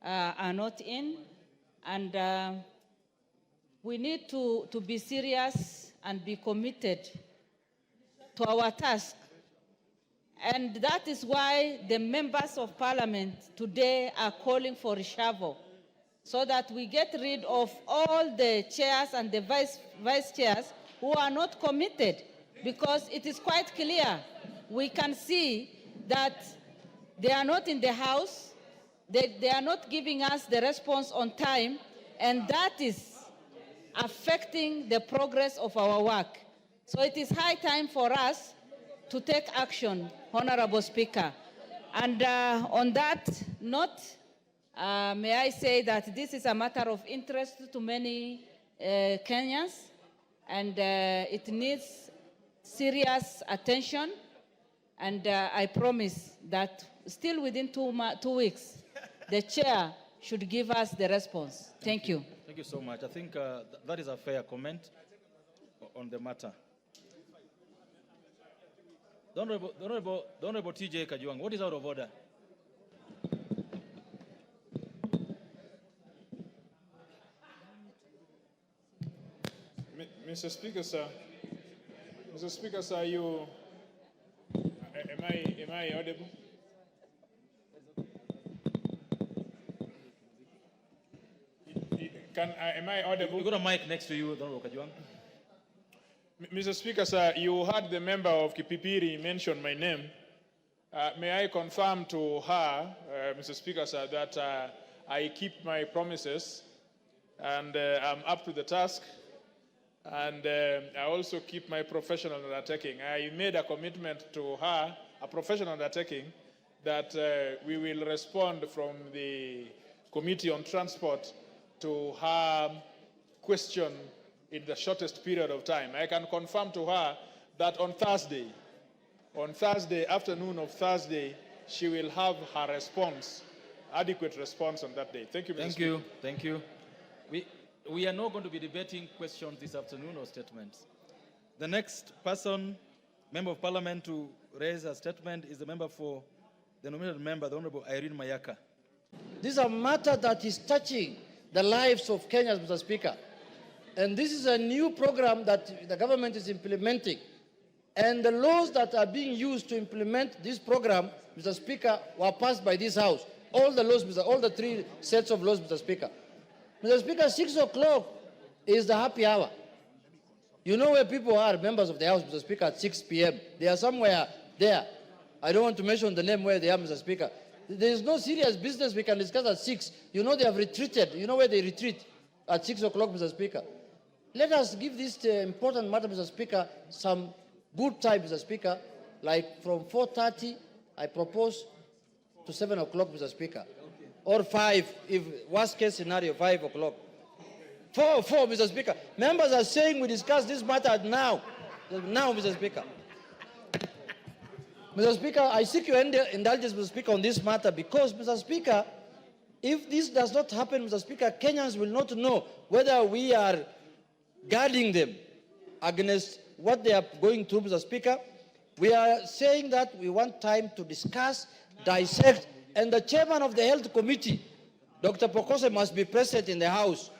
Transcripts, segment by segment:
are not in, and we need to be serious and be committed to our task. And that is why the members of parliament today are calling for reshuffle, so that we get rid of all the chairs and the vice chairs who are not committed, because it is quite clear. We can see that they are not in the House, they are not giving us the response on time, and that is affecting the progress of our work. So it is high time for us to take action, Honorable Speaker. And on that note, may I say that this is a matter of interest to many Kenyans, and it needs serious attention. And I promise that still within 2 weeks, the chair should give us the response. Thank you. Thank you so much. I think that is a fair comment on the matter. The Honorable TJ Kajwang, what is out of order? Mr. Speaker, sir. Mr. Speaker, sir, am I audible? Am I audible? You got a mic next to you, Honorable Kajwang. Mr. Speaker, sir, you heard the member of Kipipiri mention my name. May I confirm to her, Mr. Speaker, sir, that I keep my promises and I'm up to the task, and I also keep my professional undertaking. I made a commitment to her, a professional undertaking, that we will respond from the Committee on Transport to her question in the shortest period of time. I can confirm to her that on Thursday, afternoon of Thursday, she will have her response, adequate response on that day. Thank you, Mr. Speaker. Thank you. We are not going to be debating questions this afternoon or statements. The next person, Member of Parliament, to raise a statement is the member for the nominated member, the Honorable Irene Mayaka. This is a matter that is touching the lives of Kenyans, Mr. Speaker. And this is a new program that the government is implementing. And the laws that are being used to implement this program, Mr. Speaker, were passed by this House. All the laws, all the 3 sets of laws, Mr. Speaker. Mr. Speaker, 6 o'clock is the happy hour. You know where people are, members of the House, Mr. Speaker, at 6 p.m. They are somewhere there. I don't want to mention the name where they are, Mr. Speaker. There is no serious business we can discuss at 6. You know they have retreated. You know where they retreat? At 6 o'clock, Mr. Speaker. Let us give this important matter, Mr. Speaker, some good time, Mr. Speaker. Like from 4:30, I propose to 7 o'clock, Mr. Speaker. Or 5, if worst case scenario, 5 o'clock. 4, Mr. Speaker. Members are saying we discuss this matter now. Now, Mr. Speaker. Mr. Speaker, I seek your indulgence, Mr. Speaker, on this matter because, Mr. Speaker, if this does not happen, Mr. Speaker, Kenyans will not know whether we are guarding them against what they are going through, Mr. Speaker. We are saying that we want time to discuss, dissect, and the chairman of the Health Committee, Dr. Pokose, must be present in the House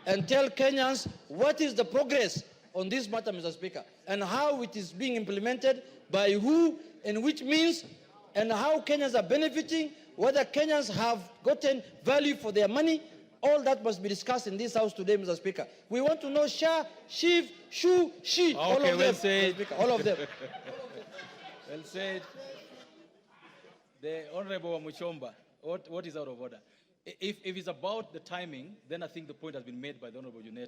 and tell Kenyans what is the progress on this matter, Mr. Speaker, and how it is being implemented, by who, and which means, and how Kenyans are benefiting, whether Kenyans have gotten value for their money. All that must be discussed in this House today, Mr. Speaker. We want to know Sha, Shiv, Shu, She, okay, all of well them, said. Mr. Speaker, all of them. Well said. The Honorable Muchomba, what is out of order? If it's about the timing, then I think the point has been made by the Honorable Junet.